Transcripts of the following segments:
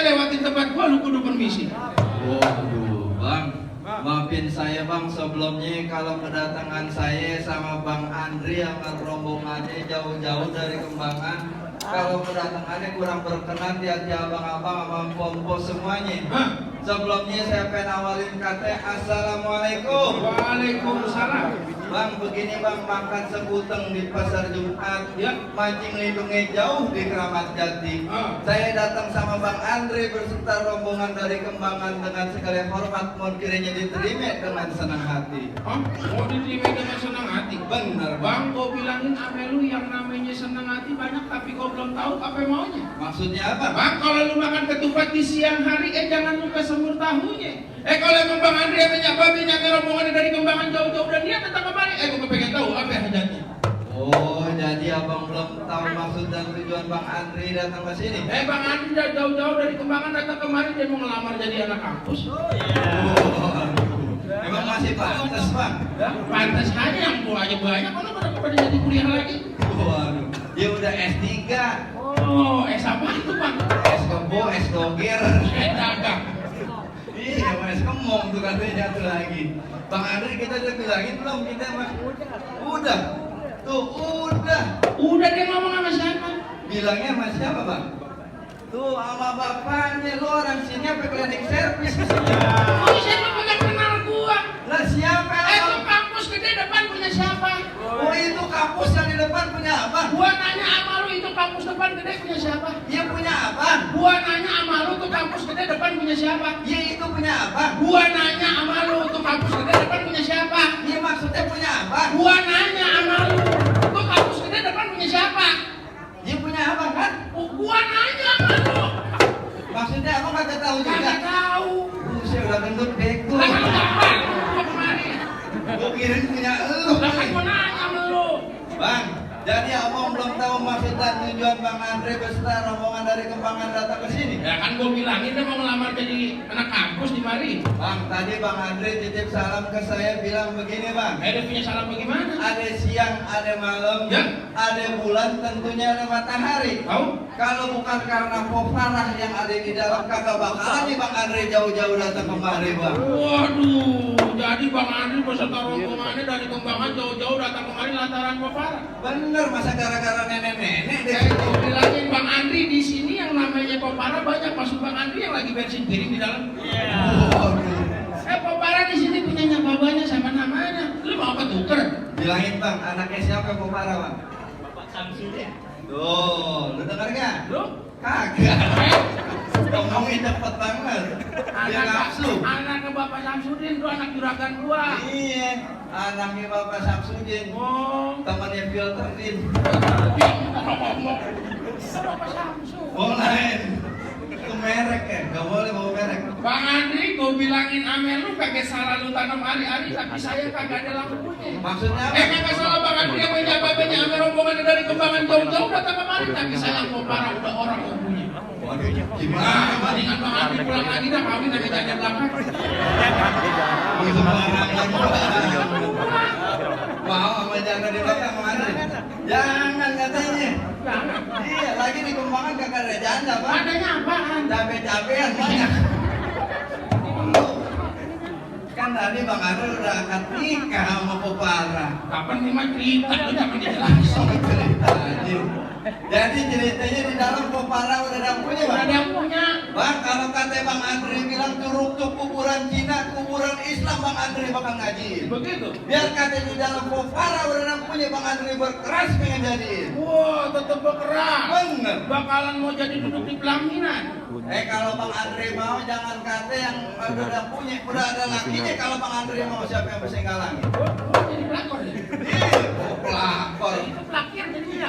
lewatin tempat gua lu kudu permisi. Waduh, Bang. Maafin saya Bang, sebelumnya kalau kedatangan saya sama Bang Andri sama rombongannya jauh-jauh dari Kembangan, kalau kedatangannya kurang berkenan di hati abang-abang sama pompo semuanya. Sebelumnya saya pengen awalin kata Assalamualaikum. Waalaikumsalam. Bang, begini Bang, makan sekuteng di pasar Jumat, ya, mancing lindungnya jauh di Keramat Jati. Saya datang sama Bang Andre berserta rombongan dari Kembangan dengan segala hormat, mohon kiranya diterima dengan senang hati. Mau diterima dengan senang hati? Bener Bang, kau bilangin ame lu yang namanya senang hati banyak tapi kau belum tahu apa maunya. Maksudnya apa? Bang, kalau lu makan ketupat di siang hari, jangan lupa semur tahunya. Kalau emang Bang Andri yang babinya ke rombongan dari Kembangan jauh-jauh dan dia datang kemari, gua pengen tahu apa hajatnya. Oh, jadi abang belum tahu maksud dan tujuan Bang Andri datang ke sini? Bang Andri jauh-jauh dari Kembangan datang kemari, dia mau ngelamar jadi anak kampus. Emang masih pantas Bang? Ya, pantas aja yang tua aja banyak, mana pada jadi kuliah lagi? Waduh, dia udah S3. Oh, S apa itu Bang? S kebo, S dogir. Dagang. Iya, mas kemong tuh katanya jatuh lagi. Bang Andri kita udah bilangin belum kita Mas? Udah. Tuh, udah. Udah dia ngomong sama siapa? Bilangnya sama siapa, Bang? Tuh, sama bapaknya. Lo orang sini apa cleaning service kesini? Oh, siapa pengen kenal gua? Lah siapa? Itu kampus gede depan punya siapa? Oh, itu kampus yang di depan punya abang. Gua nanya sama lu, itu kampus depan gede punya siapa? Dia punya abang. Gua nanya sama lu, tuh kampus gede depan punya siapa? Dia itu punya abang. Gua nanya sama lu, tuh kampus gede depan punya siapa? Dia maksudnya punya abang. Gua nanya sama lu, tuh kampus gede depan punya siapa? Dia punya abang kan? Gua nanya sama lu. Maksudnya abang kagak tahu juga? Kagak tahu. Saya udah gendut bego. Lah kan ngapain? Gua kemari. Gua kirain punya elu. Lah kan gua nanya sama lu. Bang, jadi abang belum tahu maksud dan tujuan Bang Andre beserta rombongan dari Kembangan datang ke sini. Ya kan gua bilangin dia mau ngelamar jadi anak kampus di mari. Bang, tadi Bang Andre titip salam ke saya bilang begini Bang. Dia punya salam bagaimana? Ada siang, ada malam, Ya. ada bulan, tentunya ada matahari. Tahu? Kalau bukan karena peparah yang ada di dalam, kagak bakalan nih Bang Andre jauh-jauh datang kemari Bang. Waduh, jadi Bang Andri beserta rombongannya dari Kembangan jauh-jauh datang kemari lantaran Popara. Bener, masa gara-gara nenek-nenek deh. Saya bilangin Bang Andri di sini yang namanya Popara banyak, masuk Bang Andri yang lagi bensin piring di dalam. Waduh. Popara di sini punya nyapabanya sama namanya. Lu mau apa tuker? Bilangin Bang, anaknya siapa peparah Bang? Bapak Samsudin. Tuh, lu denger gak? Lu? Kagak. Ngomongin cepet banget. Dia nafsu. Anaknya Bapak Samsudin, lu anak juragan gua. Iya, anaknya Bapak Samsudin. Oh, Temannya Filterin. dia ngomong. Bapak Samsudin. Oh lain. Itu merek ya, gak boleh bawa merek. Bang Andri, gue bilangin Amel lu kagak salah lu tanam hari-hari, tapi saya kagak ada lampunya. Maksudnya apa? Kagak salah Bang Andri yang menjabatnya Amel rombongan dari Kembangan jauh-jauh datang kemari, tapi saya mau parah udah orang yang punya. Waduh, Nah, gimana? mendingan Bang Andri pulang lagi dah kawin lagi jaga belakang. Itu barangnya mau sama jaga di belakang mana? Jangan katanya. Jangan. Iya, lagi di Kembangan kagak ada janda Bang. Adanya apaan? Cabe-cabean banyak. Kan tadi Bang Andre udah akad nikah sama Popara. Kapan nih mah cerita, lu jangan dijelasin. Cerita aja. Jadi ceritanya di dalam Popara udah ada punya Udah Bang. ada yang punya. Bang, kalau kata Bang Andre bilang curug tuh kuburan Cina, kuburan Islam Bang Andre bakal ngaji. Begitu. Biar kata di dalam Popara udah ada punya Bang Andre berkeras pengen jadiin. Wah, tetep berkeras. Bener. Bakalan mau jadi duduk di pelaminan. Kalau Bang Andre mau jangan kata yang udah punya, udah ada lakinya. Kalau Bang Andre mau siapa yang bisa ngalangin? Oh, jadi pelakor ya? Iya, pelakor. Itu pelakir jadinya.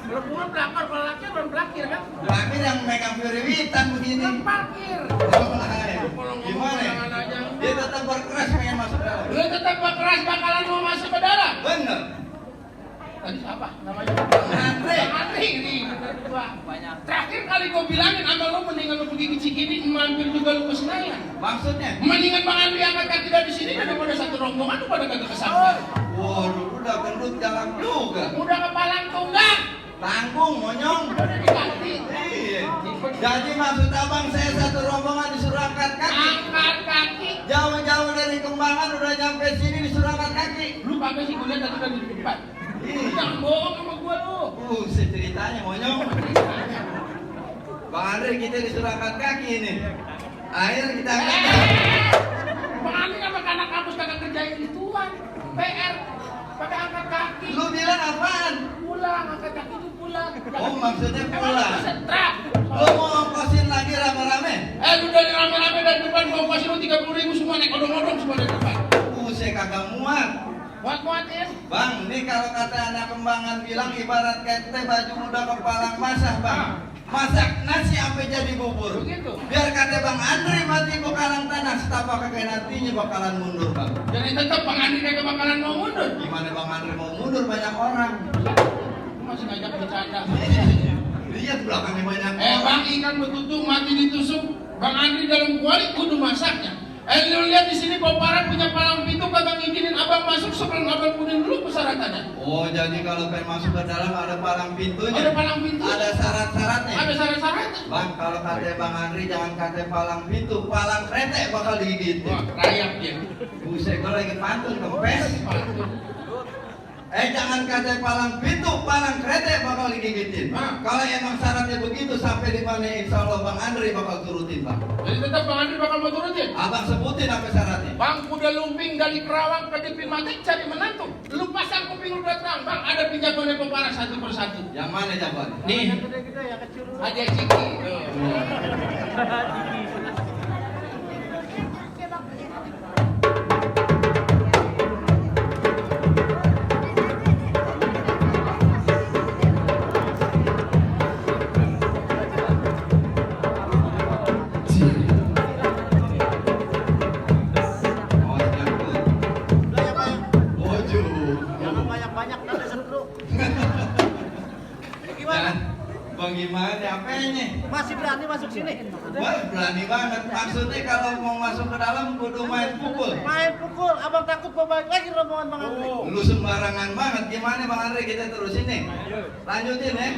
Kalau gua pelakor, kalau laki belum pelakir kan? Laki yang megang piriwitan begini. Belum parkir. Gimana? Dia tetap berkeras pengen masuk dalam. Lu tetap berkeras bakalan mau masuk ke dalam. Bener. Tadi siapa namanya? Andre. Andre ini bener gua. Terakhir kali gua bilangin sama lu mendingan lu pergi ke Cikini, mampir juga lu ke Senayan. Maksudnya? Mendingan Bang Andri angkat kaki dari sini daripada satu rombongan lu pada kagak kesampean. Waduh, udah gendut jalan juga. Udah kepalang tunggang. Tanggung, monyong. Udah diganti. Iya. Jadi maksud abang saya satu rombongan disuruh angkat kaki. Angkat kaki. Jauh-jauh dari Kembangan udah nyampe sini disuruh angkat kaki. Lu kagak sih gue lihat tadi kan di depan. Jangan bohong sama gua lu. Ceritanya monyong. Bang Andre kita disuruh angkat kaki ini. Akhirnya kita angkat kaki. Bang Andre kan pakai anak kampus kagak kerjain gituan. PR pakai angkat kaki. Lu bilang apaan? Pulang, angkat kaki itu pulang. Oh maksudnya pulang. Sentra. Lu mau ongkosin lagi rame-rame? Lu dari rame-rame dari depan gua ongkosin lu 30.000 semua naik odong-odong semua dari depan. Saya kagak muat. Muat-muatin. Bang, ini kalau kata anak Kembangan bilang ibarat kete baju muda kepalang basah, Bang. Masak nasi sampai jadi bubur. Begitu. Biar kata Bang Andre mati bakalan tanah, setapak kakek nantinya bakalan mundur, Bang. Jadi tetap Bang Andre kagak bakalan mau mundur. Gimana Bang Andre mau mundur, banyak orang. Lu masih ngajak bercanda. Lihat belakangnya banyak Bang ikan betutu mati ditusuk. Bang Andre dalam kuali kudu masaknya. Lu lihat di sini Koparan punya palang pintu kagak ngizinin abang masuk sebelum abang punin dulu persyaratannya. Oh, jadi kalau pengen masuk ke dalam ada palang pintunya. Ada palang pintu. Ada syarat-syaratnya. Ada syarat-syaratnya. Bang, kalau kata Bang Andri jangan kata palang pintu, palang kretek bakal digigit. Wah, rayap dia. Buset, gue lagi pantun kempes. Jangan kata palang pintu, palang kretek bakal digigitin. Kalau emang syaratnya begitu sampai di mana insya Allah Bang Andri bakal turutin, Bang. Jadi tetap Bang Andri bakal mau turutin. Abang sebutin apa syaratnya? Bang kuda lumping dari Kerawang ke Dipin Mati cari menantu. Lu pasang kuping lu datang, Bang. Ada pinjamannya Koparan satu persatu. Yang mana jawaban? Nih. Yang gede-gede, yang kecil dulu. Ada Ciki. Bang gimana apanya? Masih berani masuk sini? Wah, berani banget. Maksudnya kalau mau masuk ke dalam kudu main pukul. Main pukul, abang takut gua balik lagi rombongan Bang Andre. Lu sembarangan banget. Gimana Bang Andre kita terusin nih? Lanjutin ya.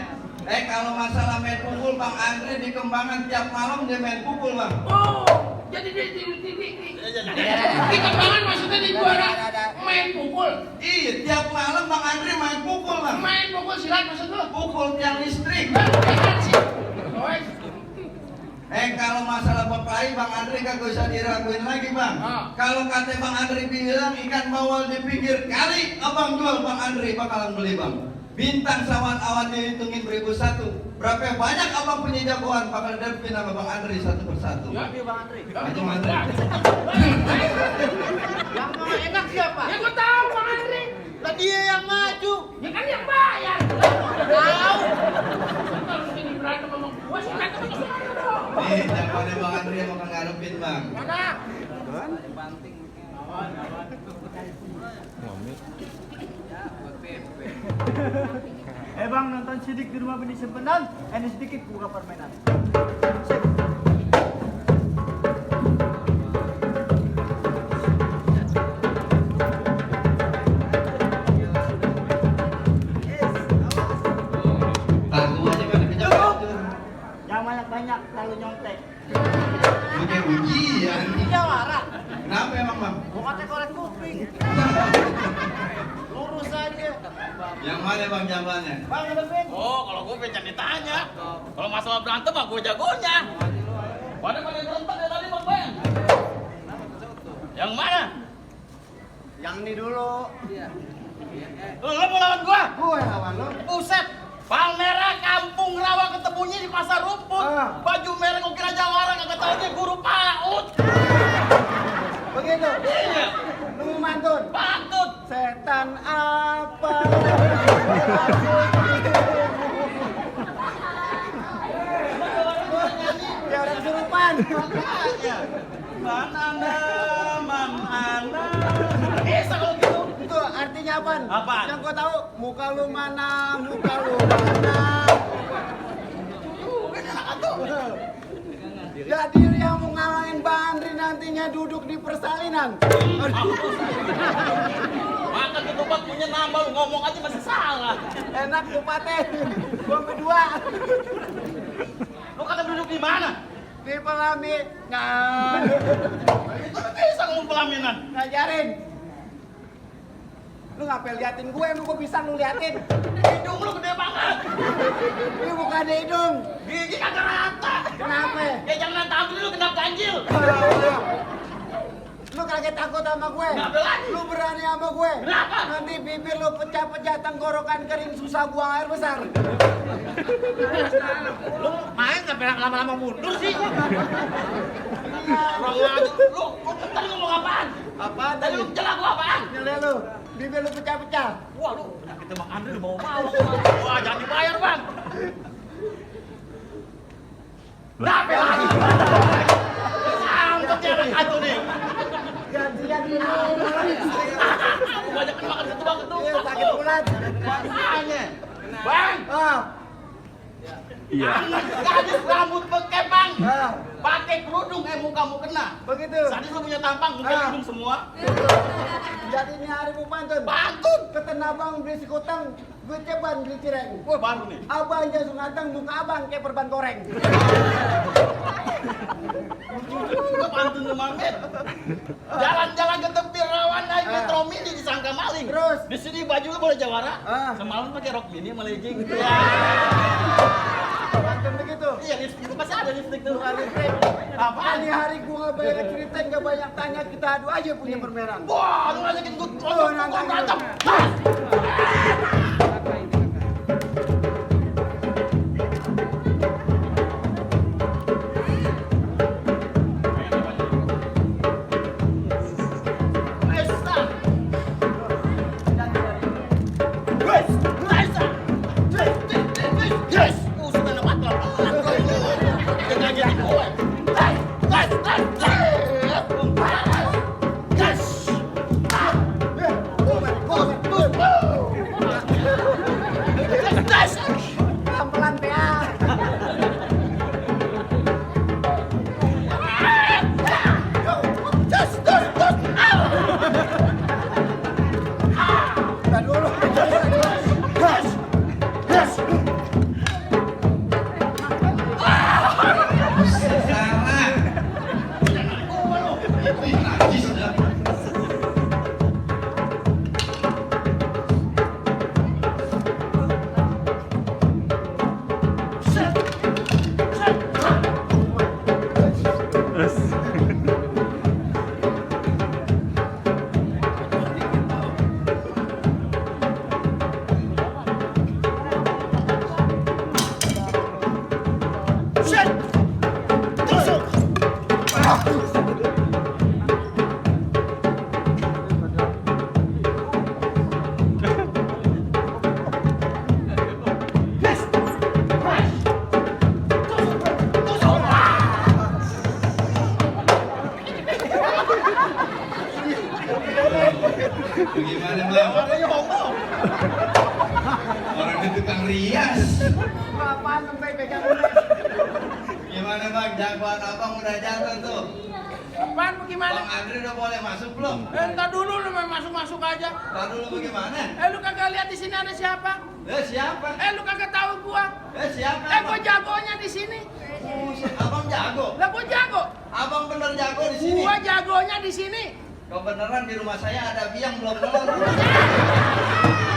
Kalau masalah main pukul Bang Andre di Kembangan tiap malam dia main pukul, Bang. Oh, jadi di Kembangan maksudnya di juara main pukul. Iya, tiap malam Bang Andre main pukul, Bang. Main pukul silat maksud lu? Pukul tiang listrik. Kalau masalah beklai Bang Andre kagak usah diraguin lagi, Bang. Kalau kata Bang Andre bilang ikan bawal di pinggir kali, abang jual Bang Andre bakalan beli, Bang. Bintang sawan awan dihitungin 1001. Berapa banyak abang punya jagoan bakal derpin sama Bang Andre satu persatu. Ya, Bang Andre. Maju Bang Andre. Yang mau enak siapa? Ya gua tahu Bang Andre. Lah dia yang maju. Ya kan yang bayar. Tahu. Kalau sini berantem sama gua sih berantem sama siapa dong? Nih, jagoannya Bang Andre yang bakal ngarepin, Bang. Mana? Bang nonton sidik di rumah benih simpenan, ini sedikit buka permainan. Tahu aja kan dikejar. Yang banyak-banyak terlalu nyontek. Punya ujian. Iya warah. Kenapa emang, Bang? Gua kata korek kuping. Lurus aja. Yang mana Bang jawabannya? Bang lebih. Oh, kalau gue pengen ditanya. Kalau masalah berantem mah gue jagonya. Pada berontak ya tadi Bang Ben. Yang mana? Yang ini dulu. Lu mau lawan gua? Gue lawan lo. Buset. Palmera kampung rawa ketemunya di pasar rumput. Baju merah kok kira jawara kagak tahu dia guru PAUD. Begitu. Iya. Lu mantun. Patut. Setan apa? Ya udah kesurupan. Mana mana. Bisa kalau gitu. Itu artinya apa? Apaan? Yang gua tahu, muka lu mana, muka lu mana. Jadi yang mau ngalahin Bang Andri nantinya duduk di persalinan. Makan ketupat punya nambah lu ngomong aja masih salah. Enak kupatnya. Gua berdua. Lu kata duduk Di pelaminan. Itu bisa ngomong pelaminan. Ngajarin. Lu ngapa liatin gue? Emang gue bisa lu liatin? Hidung lu gede banget. Ini bukan hidung. Gigi kagak rata. Kenapa? Ya jangan tampil lu kena ganjil. Lu kaget takut sama gue? Kenapa lagi? Lu berani sama gue? Kenapa? Nanti bibir lu pecah-pecah, tenggorokan kering, susah buang air besar. Lu main sampai lama-lama mundur sih. Orang aja. Lu tadi ngomong apaan? Apaan Tadi lu jelas gua apaan? Lihat lu, bibir lu pecah-pecah. Wah lu, kita Bang Andre udah mau. Wah jangan dibayar Bang. Kenapa lagi? Sangkut ya anak atu nih. Gantian dulu. Banyak makan ketua-ketua. Iya, sakit ulat. Makanya. Bang, Ah, anak gadis rambut bekep Bang. ah, Pakai kerudung, mukamu kena. begitu. Sadis lu punya tampang, muka hidung semua. Jadi ini hari mau pantun. Pantun. Keten abang beli sekutang, gue ceban beli cireng. Wah baru nih. Abang jangan sungatang, muka abang kayak perban goreng. Lu pantun lu Mamet. Jalan-jalan ke tepi rawan naik metro mini disangka maling. Terus? Di sini baju lu boleh jawara. Ah. Semalam pakai rok mini sama legging. Ya. Pantun begitu. Iya, lipstick itu pasti ada lipstick tuh. Bukan listrik. Apaan? Hari-hari gue gak banyak cerita, gak banyak tanya, kita adu aja punya permainan. Wah, lu ngajakin gue Oh, nantang berantem. Pelan-pelan, Pea. Udah dulu. Salah. Ih, najis dah. Bagaimana bang? Orang itu tukang rias. Apaan sampai pegang Gimana bang? Jagoan abang udah jatuh tuh. Apaan bagaimana? Bang Andre udah boleh masuk belum? Entar dulu lu main masuk-masuk aja. Tar dulu bagaimana? Lu kagak lihat di sini ada siapa? Siapa? Lu kagak tahu gua. Siapa? Gua jagonya di sini. Buset, abang jago. Lah gua jago. Abang bener jago di sini. Gua jagonya di sini. Kebenaran di rumah saya ada biang belum nelur.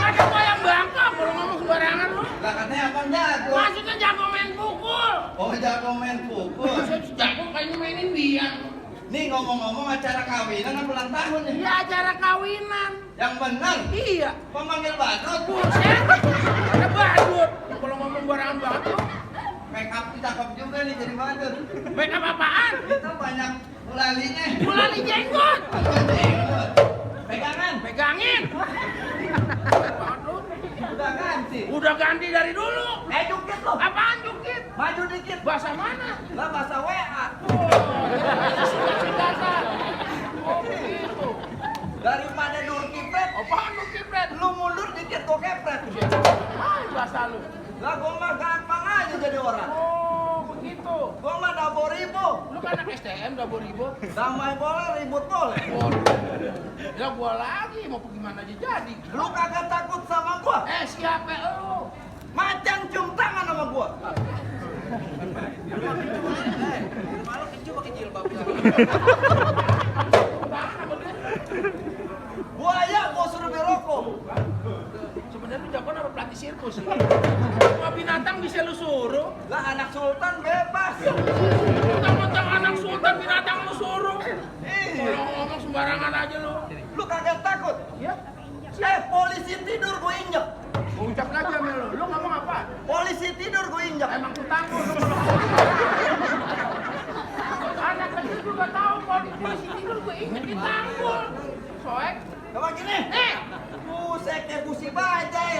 Ada gua yang bangkok, kalau ngomong sembarangan lu. Lah katanya abang jago. Maksudnya jago main pukul. Oh jago main pukul. Jago kayaknya mainin biang. Nih ngomong-ngomong acara kawinan apa ulang tahun nih? Iya acara kawinan. Yang bener. Iya. Pemanggil badut. Buset. Ada badut. Kalau ngomong barangan banget lu. Make up cakep juga nih jadi badut. Make up apaan? Itu banyak ulalinya. Ulali jenggot. Pegangan. Pegangin. Badut. Udah ganti. Udah ganti dari dulu. Jukit lo. Apaan jukit? Maju dikit. Bahasa mana? Lah bahasa WA. Oh begitu. Daripada dur kipret, Apaan lu kibret? lu mundur dikit kok kepret. Hai bahasa lu. Lah gua mah gampang aja jadi orang. Oh begitu. Gua mah dabo ribu. Lu kan anak STM udah ribu. Damai boleh, ribut boleh. Ya gua lagi mau gimana aja jadi. Lu kagak takut sama gua? Siapa lu? Macan cium tangan sama gua. Buaya gua suruh berokok. Sebenarnya lu jagoan apa pelatih sirkus? Semua binatang bisa lu suruh. Lah anak sultan bebas. Mentang-mentang anak sultan binatang lu suruh. Iya. Kalau ngomong sembarangan aja lu. Lu kagak takut? Ya, Polisi tidur gue injek. gua ucap lagi sama lu. Lu ngomong apa? Polisi tidur gue injek. Emang ku tangguh lu. Anak kecil juga tahu kalau di polisi tidur gue inget ditanggul. Soek. Coba gini. Buset kayak busi bajai.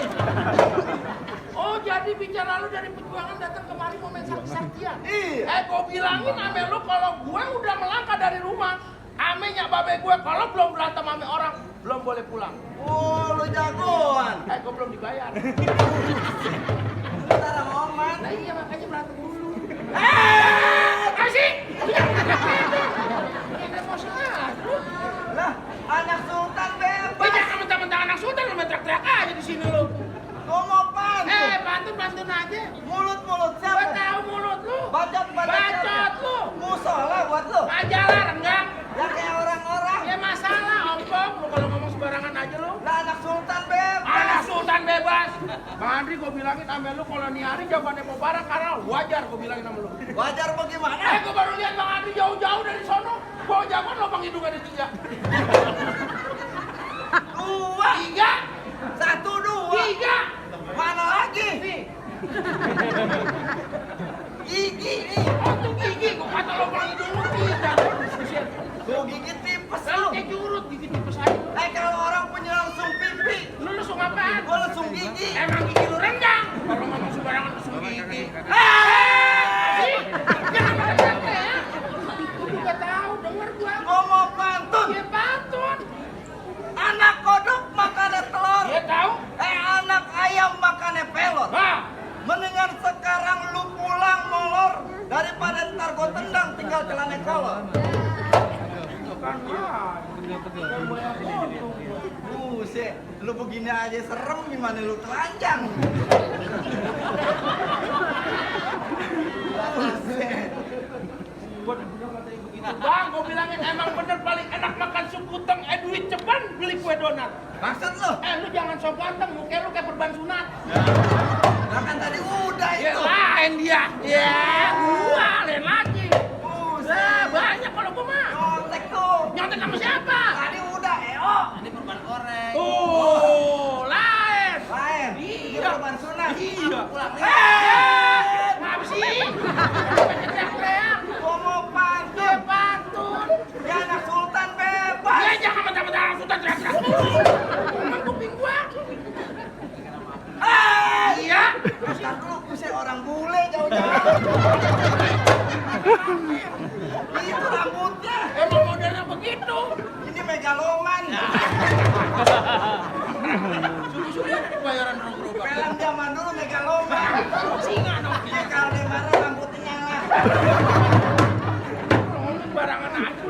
Oh jadi bicara lu dari perjuangan datang kemari mau main sakti-saktian? Iya. Gua bilangin ame lu kalau gue udah melangkah dari rumah, amenya babe gue kalau belum berantem ame orang belum boleh pulang. Oh, lu jagoan. Gue belum dibayar. Ntar ngoman. Nah iya makanya berantem dulu. Kasih. Ini emosional. Lah, anak sultan bebas. Jangan mentang-mentang anak sultan lu main teriak-teriak aja di sini lu. Gua mau pantun. Pantun aja. Mulut Gue siapa? tahu mulut lu. Bacot Bacot lu. Musola buat lu. Majalah renggang. Ya kayak orang-orang. Ya masalah ompong lu kalau ngomong sembarangan aja lu. Lah anak sultan bebas. Anak sultan bebas. Bang Andri gue bilangin sama lu kalau nih hari jawabannya mau barang karena wajar gue bilangin sama lu. Wajar bagaimana? Gue baru lihat Bang Andri jauh-jauh dari sono. Bawa jawaban lubang hidung ada 3. 2. 1, 2. 3. Mana lagi? Nih. Gigi nih. Oh tuh gigi. Gue kata lubang hidung lu 3. Gua gigi tipes Lalu lu. kayak curut gigi tipes aja. Kalau orang punya langsung pipi, Lu langsung apaan? gua langsung gigi. Emang gigi lu renggang. Kalau ngomong sembarangan langsung gigi. Sih, jangan pada ya. Gue juga tahu, denger gua. Gua mau pantun. Dia pantun. Anak kodok makannya telur. Dia tahu. Anak ayam makannya pelor. Nah, Mendingan sekarang lu pulang molor daripada ntar gua tendang tinggal celana kolor. Buset, lu begini aja serem gimana lu telanjang? Buset. Bang, gue bilangin emang bener paling enak makan sup kuteng, duit ceban beli kue donat. Maksud lu? Lu jangan sok ganteng, muka lu kayak perban sunat. Lah kan tadi udah Ya itu. lain dia. Ya, gua lain lagi. Buset. Banyak kalau gua mah. Nyontek tuh. Nyontek sama siapa? Tadi udah EO. Ini perban korek. Lain. Lain. Iya. Dia perban sunat. Iya. Pulang. Ngapa sih? Teriak-teriak. Gua mau Dia pantun. pantun. Ya anak sultan bebas. Ya jangan mentang-mentang sultan teriak-teriak. Emang kuping gua. Iya. Ntar dulu buset orang bule jauh-jauh. Itu rambutnya. Emang modelnya begitu. Ini megaloman. Sudah ada bayaran dong berubah. Film zaman dulu megaloman. Singa dong. Dia kalau dia marah rambutnya nyala. Ngomong barangan aja.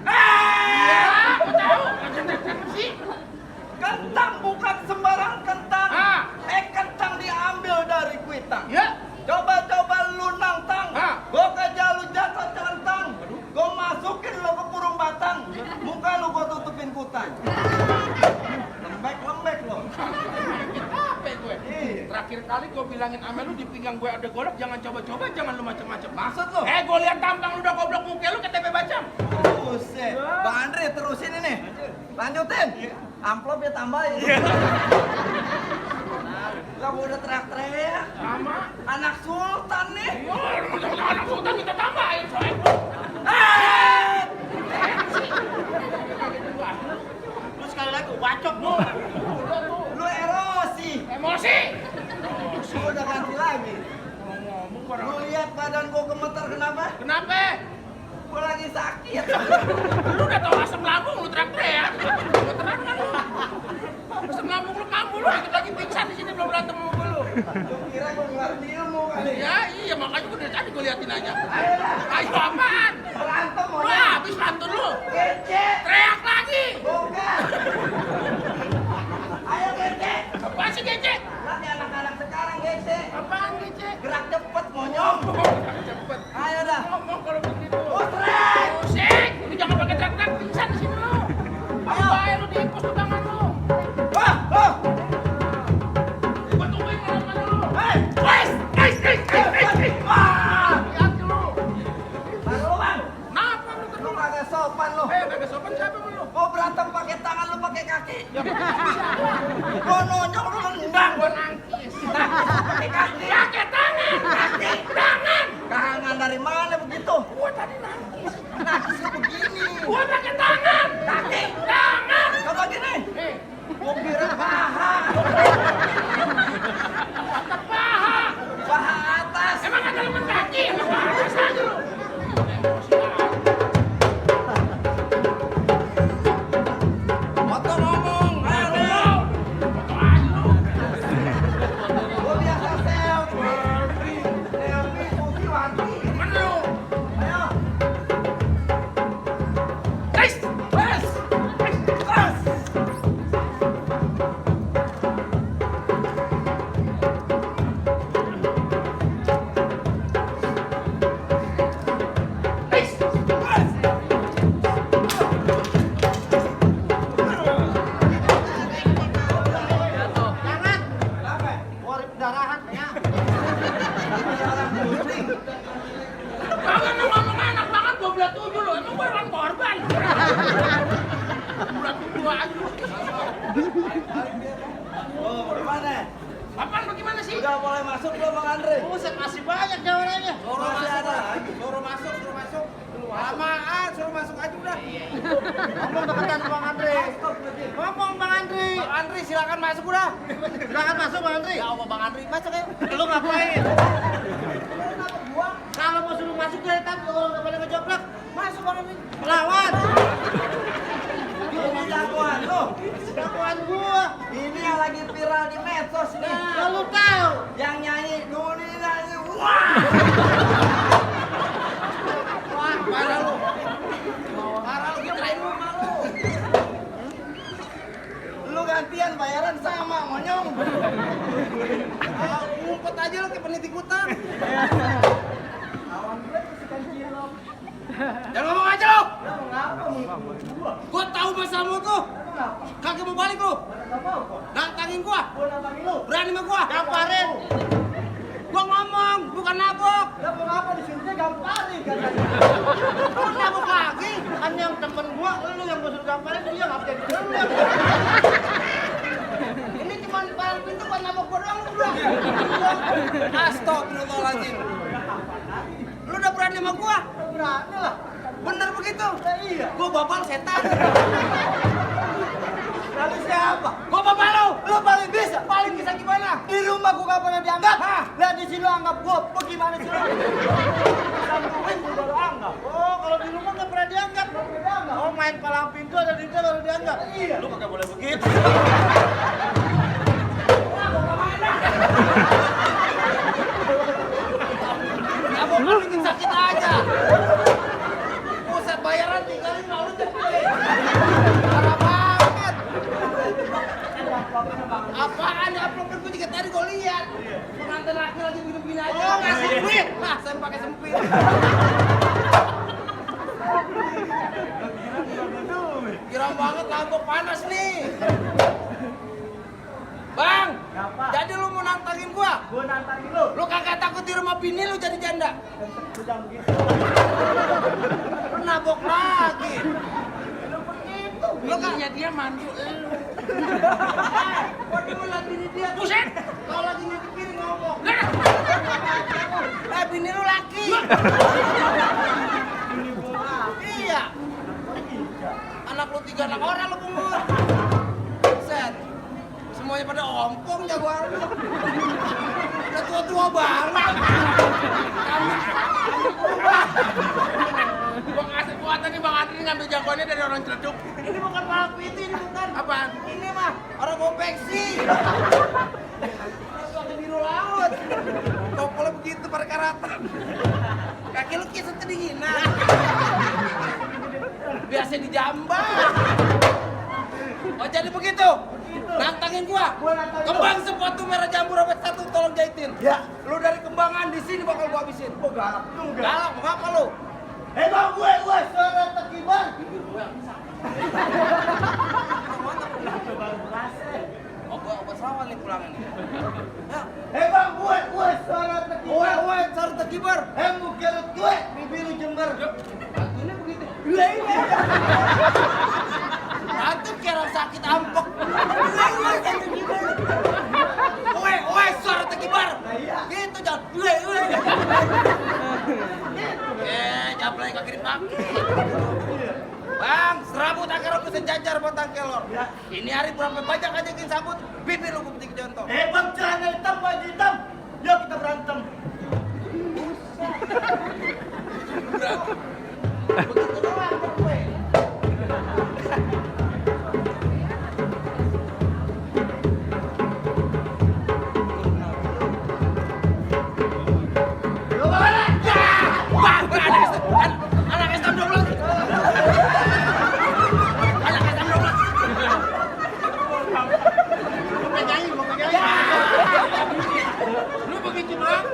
Iya, aku tahu. Macam-macam sih. Kentang bukan sembarang kentang. Ah. Kentang diambil dari kuitang. Ya. Coba-coba lu nantang. Ah. Gua kejar lu jatuh celentang. Gua masukin lu ke kurung batang. Muka lu gua tutupin kutang. Lembek-lembek lo. Apa gue? Iya. Terakhir kali gue bilangin sama lu di pinggang gue ada golok, jangan coba-coba, jangan lu macem-macem. Maksud lu? Gue lihat tampang lu udah goblok muka lu ke TP Bacam. Buset. Bang Andre terusin ini. Lanjutin. Amplopnya tambahin. Lah gua udah teriak-teriak. Sama. Anak sultan nih. Anak sultan kita tambahin soalnya. Lu sekali lagi bacok lu. Lu erosi. Emosi. Gua udah ganti lagi. Ngomong Lu barang. lihat badan gua gemeter kenapa? Kenapa? Gua lagi sakit. Lu udah tau asam lambung lu teriak-teriak. Beneran kan lu? Asam lambung lu kambuh lu dikit lagi pingsan di sini belum berantem sama lu. Lu kira gua ngeluarin ilmu kali? Ya iya makanya gue dari tadi gue liatin aja. Ayolah. Ayo apaan? Berantem mau. Wah habis pantun lu. Gece. Teriak lagi. Bukan. Ayo gece. Apaan sih gece? Lah di anak-anak sekarang gece. Apaan gece? Gerak cepet monyong. Cepet. Ayo dah. Ngomong kalau begitu. Buset. Udah boleh masuk belum Bang Andre? Buset, masih banyak jawabannya. Masih ada. Suruh masuk. Lamaan, suruh masuk aja udah. Ngomong deketan Bang Andre. Ngomong Bang Andre. Bang Andri silakan masuk udah. Silakan masuk Bang Andre. Ya Allah Bang Andri masuk ya. Lu ngapain? Kalau mau suruh masuk dari tadi orang udah pada ngejoblak. Masuk Bang Andri. Lawan. Ini jagoan lo. Dakwaan gua. Ini yang lagi viral di medsos nih. Ya lu tahu. Yang nyanyi Nuni nyanyi. Wah. Wah, parah lu. Parah lu kirain lu malu. Lu gantian bayaran sama monyong. Ngumpet aja lu kayak peniti hutan. Jangan ngomong aja lu. Gua tahu masalahmu tuh. Kagak mau balik lu. Nantangin gua. Berani sama gua. Gamparin. Gua ngomong, bukan nabok. Lah mau apa disuruhnya gamparin katanya. Lu nabok lagi. Kan yang temen gua lu yang gua suruh gamparin dia enggak bisa disuruh. Ini cuma paling pintu buat nabok gua doang lu berdua. Astagfirullahaladzim. Lu udah berani sama gua? Berani lah. Bener begitu? Iya. Gua babal setan. Lalu siapa? Gua babal lu. Lu paling bisa. Paling bisa gimana? Di rumah gua gak pernah dianggap. Hah? Lihat di sini lu anggap gua. Bagaimana sih lu? Sampai gua baru anggap. Oh, kalau di rumah gak pernah dianggap. Oh, main palang pintu ada di situ baru dianggap. Iya. Lu kagak boleh begitu. Nabok lu bikin sakit aja. Pusat bayaran tinggalin lalu cepet. Parah banget. Apaan ya upload gue juga tadi gue lihat. Pengantin laki lagi begini aja. Oh ngasih duit. Nah saya pakai sempit. Kira banget lambok panas nih. Bang, jadi lu mau nantangin gua? Gua nantangin lu. Lu kagak takut di rumah bini lu jadi janda? Lu jangan begitu. Lu nabok lagi. Lu begitu. Lu kayaknya dia mandu lu. Kok dia malah bini dia? Buset! Kalau lagi nyuci piring ngomong. Bini lu laki. Iya. Anak lu 3 anak orang lu pungut. Set. Semuanya pada ompong jagoan lu. Udah tua-tua banget. Gua ngasih kuatan nih Bang Andri ngambil jagoannya dari orang Ciledug. Ini bukan palang pintu, ini bukan. Apaan? Ini mah Orang konveksi. Pakai biru laut. Topolnya begitu pada karatan. Kaki lu kisah kedinginan. Biasa dijambak. Oh jadi begitu? Nantangin gua. Kembang sepatu merah jambu robek 1 tolong jahitin. Ya. Lu dari kembangan di sini bakal gua habisin. Oh, galak juga. Galak mau apa lu? Bang, gue suara tekiban. Oh gua obat serawan nih pulangan nih. Ya. Bang, gue suara tekiban. Oe, cari tekibar. Muka lu gue, bibir lu jember. Batunya begitu. Batu kayak orang sakit ampek. Oe, suara tekibar. Gitu jangan. Jablay kaki dipakai. Bang, serabut akar rambut sejajar batang kelor. Ini hari berapa banyak aja bikin sabut, bibir lu petik contoh. Bang, celana hitam, baju hitam. Yuk kita berantem. Begitu doang gue. Anak STM 12. Anak STM 12. Lu begitu doang.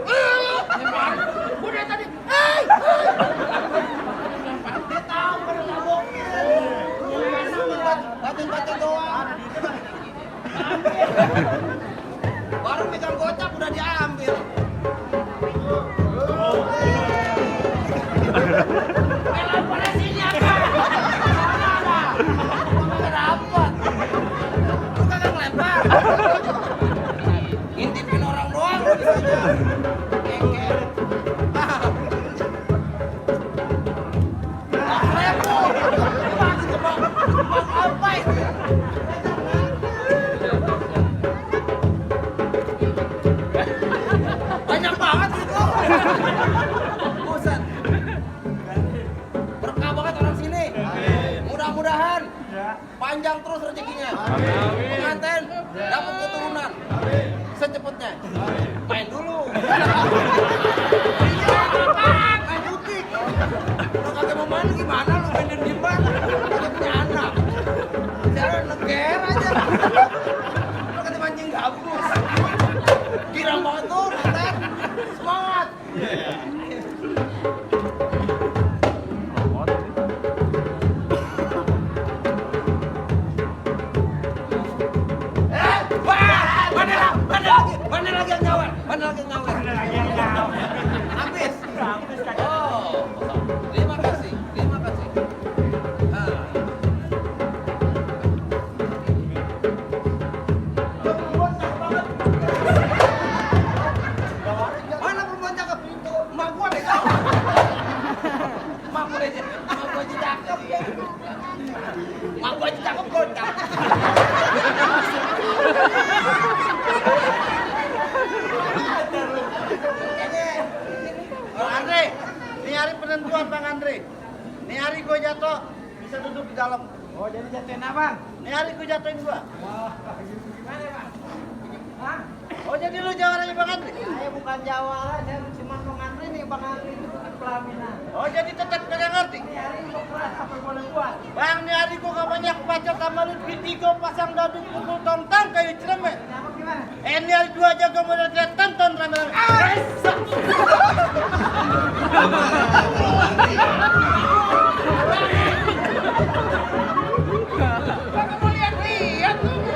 panjang terus rezekinya. Pengantin dapat keturunan. Secepatnya. Main dulu. Main butik. Kalau kagak mau main gimana lu main di bank? Kagak punya anak. Jangan neger aja. Lu kata mancing gabus. Girang banget tuh, Natan. Semangat. Mana lagi yang nyawer? Habis. Oh, terima kasih. Ah. Mana perempuan cakep? Emak gua deh. Emak gua aja cakep. Emak gua aja cakep kocak. Bang Andre, ini hari penentuan Bang Andre. Ini hari gue jatuh, bisa duduk di dalam. Oh, jadi jatuhin abang? Ini hari gue jatuhin gua. Gimana, Bang? Hah? Oh jadi lu jawarannya Bang Andre? Saya bukan Jawa, saya cuma Bang Andre nih, Bang Andre itu bukan pelaminan. Oh jadi tetap kagak ngerti? Ini hari mau keras apa boleh buat? Bang, ini hari gua gak banyak baca sama lu. Video pasang dadu pukul tontang kayu cereme. Kenapa gimana? Ini hari dua jago model lihat tonton rame-rame. Kagak mau lihat-lihat tuh. Ya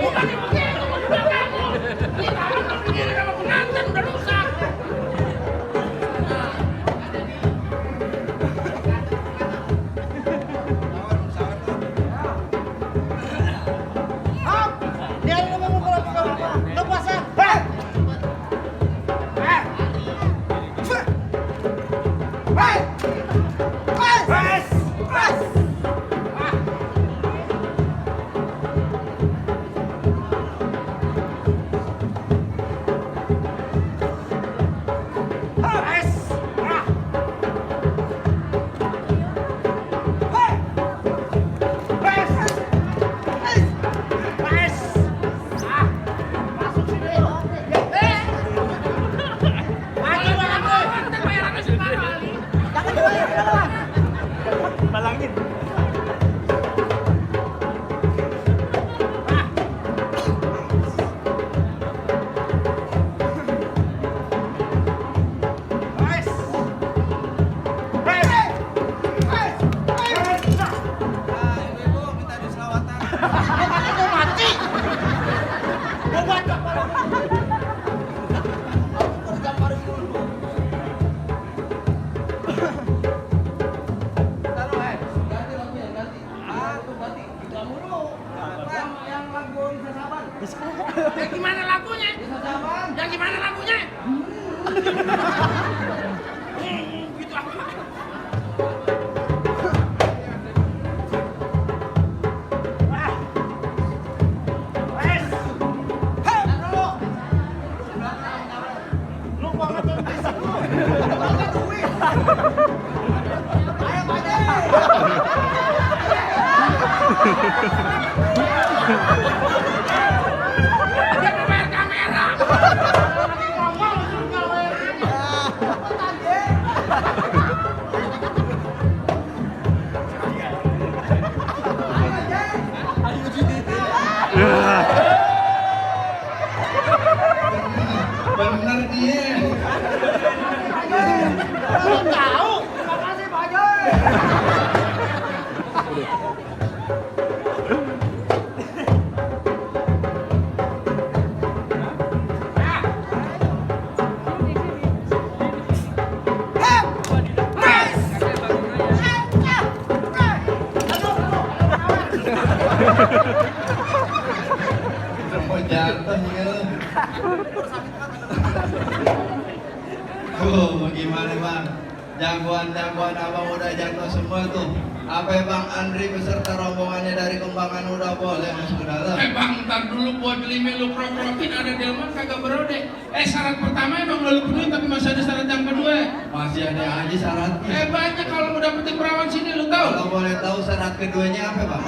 bukan ibu kamu, udah kamu. Lihat orang sendiri sama pengantin udah rusak. Ini hari lu mau kalau lu pasang. Yang gimana lagunya? Yang gimana lagunya? Gitu apa? Lu banget yang bisa lu. Dia mau bayar kamera. Lagi ngomong suruh gawe. Bener dia. Lu tahu? Terima kasih, Pak Joy. Mau jatuh gitu. Bagaimana Bang? Jagoan-jagoan abang udah jatuh semua tuh. Apa ya Bang Andri beserta rombongannya dari Kembangan udah boleh masuk ke dalam? Bang, ntar dulu buat lima lu pro-protin ada delman kagak berode. Syarat pertama emang lu penuhi tapi masih ada syarat yang kedua. Masih ada aja syaratnya. Banyak kalau mau dapetin perawan sini lu tahu. Kalau boleh tahu syarat keduanya apa, Bang?